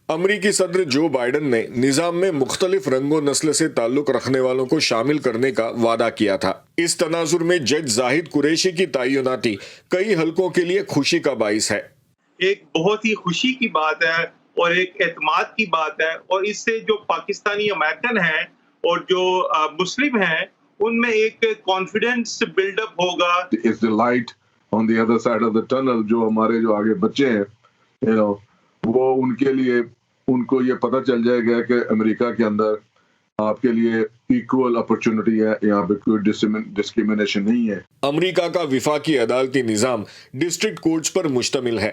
امریکی صدر Joe Biden نے نظام میں مختلف رنگ و نسل سے تعلق رکھنے والوں کو شامل کرنے کا وعدہ کیا تھا۔ اس تناظر میں جج زاہد قریشی کی تعیناتی کئی حلقوں کے لیے خوشی کا باعث ہے۔ ایک بہت ہی خوشی کی بات ہے اور ایک اعتماد کی بات ہے، اور اس سے جو پاکستانی امریکن ہیں اور جو مسلم ہیں ان میں ایک کانفیڈنس بلڈ اپ ہوگا۔ It's the light on the other side of the tunnel، جو ہمارے جو آگے بچے ہیں وہ ان کے لیے ان کو یہ پتہ چل جائے گا کہ امریکہ کے اندر آپ کے لیے ایکول اپرچونٹی ہے، یہاں پہ کوئی ڈسکریمنیشن نہیں ہے۔ امریکہ کا وفاقی عدالتی نظام ڈسٹرکٹ کورٹس پر مشتمل ہے،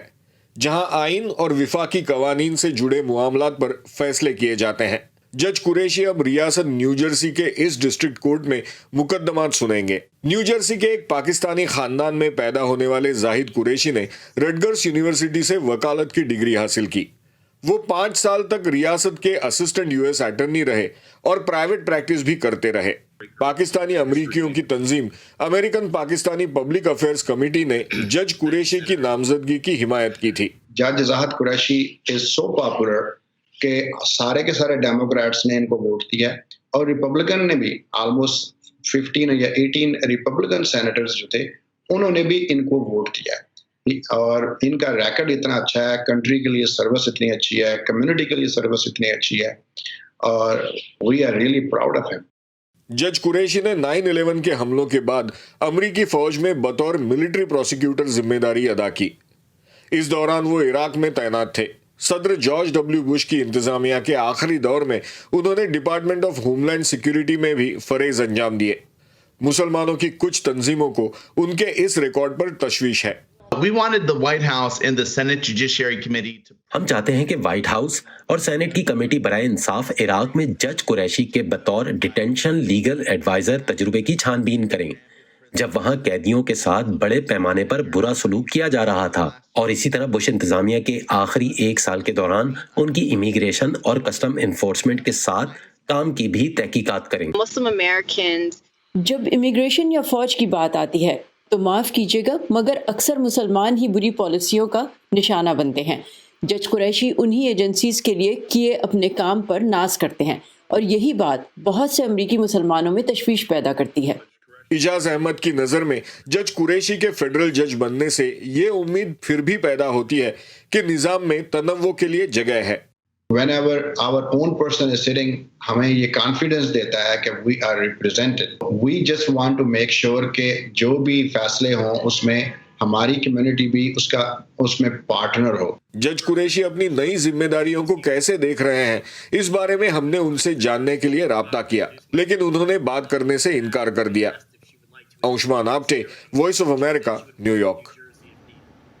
جہاں آئین اور وفاقی قوانین سے جڑے معاملات پر فیصلے کیے جاتے ہیں۔ جج قریشی اب ریاست نیو جرسی کے اس ڈسٹرکٹ کورٹ میں مقدمات سنیں گے۔ نیو جرسی کے ایک پاکستانی خاندان میں پیدا ہونے والے زاہد قریشی نے رٹگرس یونیورسٹی سے وکالت کی ڈگری حاصل کی۔ وہ 5 سال تک ریاست کے اسسٹنٹ US اٹرنی رہے اور پرائیویٹ پریکٹس بھی کرتے رہے۔ پاکستانی امریکیوں کی تنظیم American Pakistani public affairs committee نے جج قریشی کی نامزدگی کی حمایت کی تھی۔ جج زاہد قریشی از سو پاپولر کہ سارے کے سارے ڈیموکریٹس نے ان کو ووٹ دیا، اور ریپبلکن نے بھی آلموسٹ 15 یا 18 ریپبلکن سینیٹرز جو تھے انہوں نے بھی ان کو ووٹ دیا، اور ان کا ریکارڈ اتنا اچھا ہے، کنٹری کے لیے سروس اتنی اچھی ہے، کمیونٹی کے لیے سروس اتنی اچھی ہے، اور we are really proud of ہم۔ جج قریشی نے 9/11 کے حملوں کے بعد امریکی فوج میں بطور ملٹری پروسیکیوٹر ذمہ داری ادا کی۔ اس دوران وہ عراق میں تعینات تھے۔ صدر جارج ڈبلیو بش کی انتظامیہ کے آخری دور میں انہوں نے department of homeland security میں بھی فریض انجام دیے۔ مسلمانوں کی کچھ تنظیموں کو ان کے اس ریکارڈ پر تشویش ہے۔ ہم چاہتے ہیں کہ وائٹ ہاؤس اور سینٹ کی کمیٹی برائے انصاف عراق میں جج قریشی کے بطور ڈیٹینشن لیگل ایڈوائزر تجربے کی چھان بین کریں، جب وہاں قیدیوں کے ساتھ بڑے پیمانے پر برا سلوک کیا جا رہا تھا، اور اسی طرح بش انتظامیہ کے آخری 1 سال کے دوران ان کی امیگریشن اور کسٹم انفورسمنٹ کے ساتھ کام کی بھی تحقیقات کریں۔ جب امیگریشن یا فوج کی بات آتی ہے تو معاف کیجیے گا مگر اکثر مسلمان ہی بری پالیسیوں کا نشانہ بنتے ہیں۔ جج قریشی انہی ایجنسیز کے لیے کیے اپنے کام پر ناز کرتے ہیں، اور یہی بات بہت سے امریکی مسلمانوں میں تشویش پیدا کرتی ہے۔ اجاز احمد کی نظر میں جج قریشی کے فیڈرل جج بننے سے یہ امید پھر بھی پیدا ہوتی ہے کہ نظام میں تنوع کے لیے جگہ ہے۔ Whenever our own person is sitting، ہمیں یہ کانفیڈنس دیتا ہے کہ we are represented۔ We just want to make sure کہ جو بھی فیصلے ہوں اس میں ہماری کمیونٹی بھی اس میں پارٹنر ہو۔ جج قریشی اپنی نئی ذمہ داریوں کو کیسے دیکھ رہے ہیں، اس بارے میں ہم نے ان سے جاننے کے لیے رابطہ کیا، لیکن انہوں نے بات کرنے سے انکار کر دیا۔ Aushman Apte, voice of America, new York.